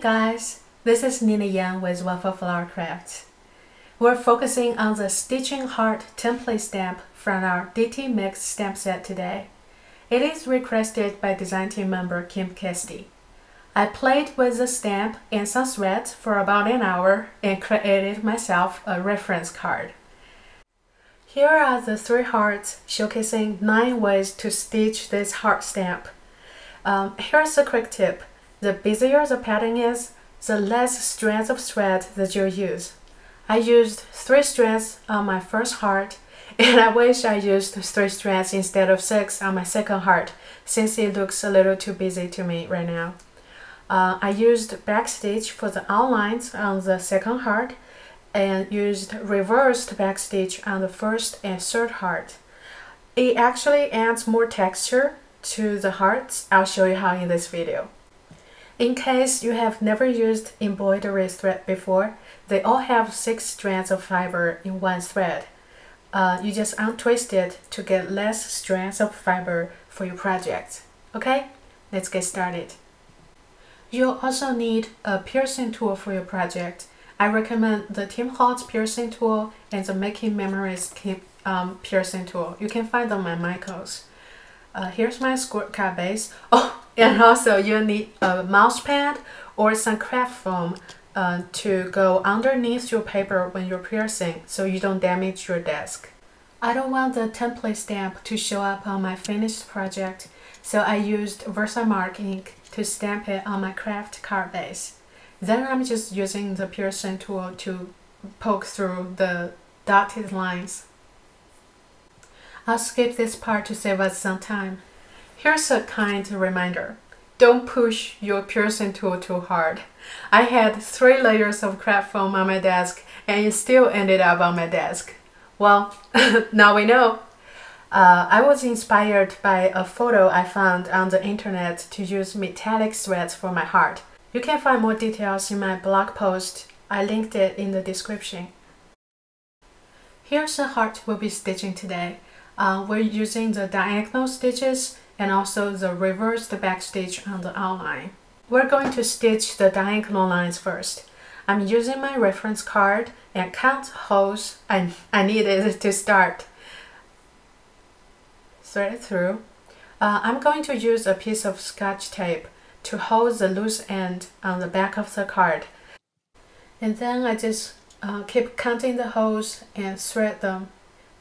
guys, this is Nina Yang with Waffle Flower Crafts. We're focusing on the Stitching Heart template stamp from our DT Mix stamp set today. It is requested by design team member Kim Kesty. I played with the stamp and some threads for about an hour and created myself a reference card. Here are the 3 hearts showcasing 9 ways to stitch this heart stamp. Here's a quick tip. The busier the pattern is, the less strands of thread that you'll use. I used 3 strands on my first heart, and I wish I used 3 strands instead of 6 on my second heart, since it looks a little too busy to me right now. I used Backstitch for the outlines on the second heart, and used reversed Backstitch on the first and third heart. It actually adds more texture to the hearts. I'll show you how in this video. In case you have never used embroidery thread before, they all have 6 strands of fiber in one thread. You just untwist it to get less strands of fiber for your project. Okay, let's get started. You'll also need a piercing tool for your project. I recommend the Tim Holtz piercing tool and the Making Memories piercing tool. You can find them at Michael's. Here's my squirt cut base. Oh, and also you'll need a mouse pad or some craft foam to go underneath your paper when you're piercing so you don't damage your desk. I don't want the template stamp to show up on my finished project, so I used Versamark ink to stamp it on my craft card base. Then I'm just using the piercing tool to poke through the dotted lines. I'll skip this part to save us some time. Here's a kind reminder. Don't push your piercing tool too hard. I had 3 layers of craft foam on my desk and it still ended up on my desk. Well, now we know. I was inspired by a photo I found on the internet to use metallic threads for my heart. You can find more details in my blog post. I linked it in the description. Here's the heart we'll be stitching today. We're using the diagonal stitches and also the reversed backstitch on the outline. We're going to stitch the diagonal lines first. I'm using my reference card and count holes I needed to start. Thread it through. I'm going to use a piece of Scotch tape to hold the loose end on the back of the card. And then I just keep counting the holes and thread them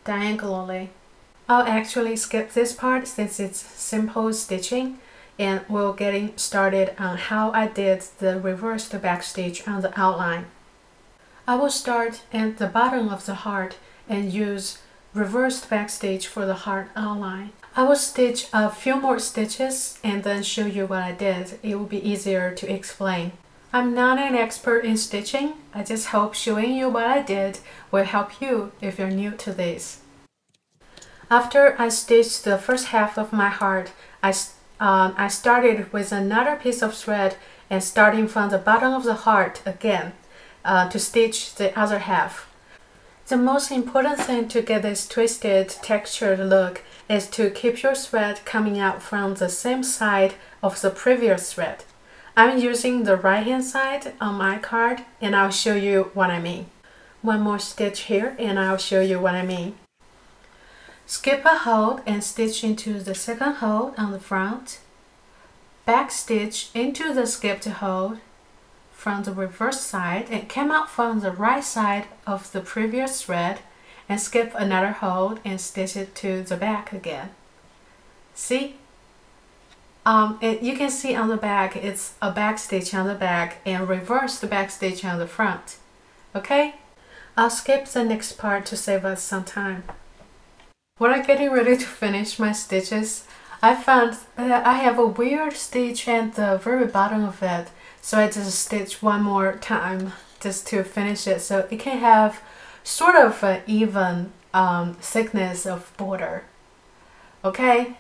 diagonally. I'll actually skip this part since it's simple stitching, and we're getting started on how I did the reversed backstitch on the outline. I will start at the bottom of the heart and use reversed backstitch for the heart outline. I will stitch a few more stitches and then show you what I did. It will be easier to explain. I'm not an expert in stitching. I just hope showing you what I did will help you if you're new to this. After I stitched the first half of my heart, I started with another piece of thread and starting from the bottom of the heart again to stitch the other half. The most important thing to get this twisted, textured look is to keep your thread coming out from the same side of the previous thread. I'm using the right hand side on my card and I'll show you what I mean. One more stitch here and I'll show you what I mean. Skip a hole and stitch into the second hole on the front. Backstitch into the skipped hole from the reverse side and come out from the right side of the previous thread and skip another hole and stitch it to the back again. See? You can see on the back it's a backstitch on the back and reverse the backstitch on the front. Okay? I'll skip the next part to save us some time. When I'm getting ready to finish my stitches, I found that I have a weird stitch at the very bottom of it, so I just stitch one more time just to finish it so it can have sort of an even thickness of border. Okay?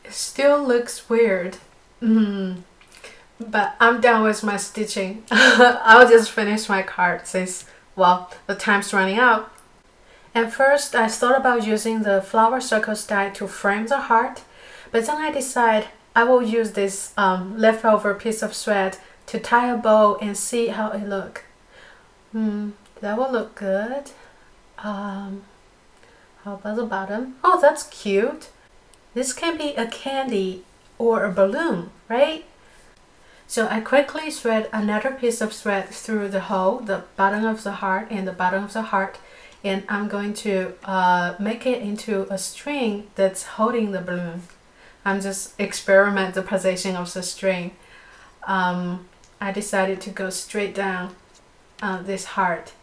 It still looks weird, but I'm done with my stitching. I'll just finish my card since, well, the time's running out. At first, I thought about using the flower circles die to frame the heart, but then I decided I will use this leftover piece of thread to tie a bow and see how it look. That will look good. How about the bottom? Oh, that's cute. This can be a candy or a balloon, right? So I quickly thread another piece of thread through the hole, the bottom of the heart and the bottom of the heart, and I'm going to make it into a string that's holding the balloon. I'm just experiment the position of the string. I decided to go straight down this heart.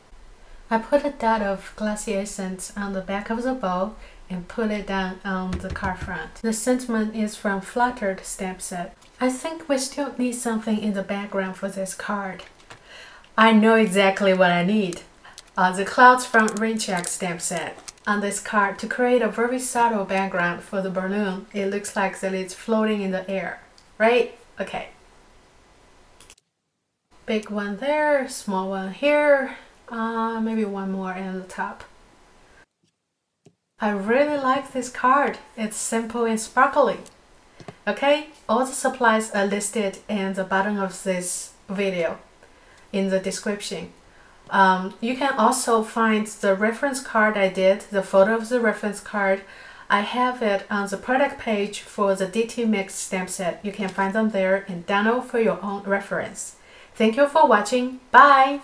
I put a dot of glassy essence on the back of the bow and put it down on the card front. The sentiment is from Fluttered stamp set. I think we still need something in the background for this card. I know exactly what I need. The clouds from Raincheck stamp set. On this card, to create a very subtle background for the balloon, it looks like that it's floating in the air, right? Okay. Big one there, small one here, maybe one more in the top. I really like this card. It's simple and sparkly. Okay, all the supplies are listed in the bottom of this video in the description. You can also find the reference card I did, the photo of the reference card. I have it on the product page for the DT Mix stamp set. You can find them there and download for your own reference. Thank you for watching. Bye!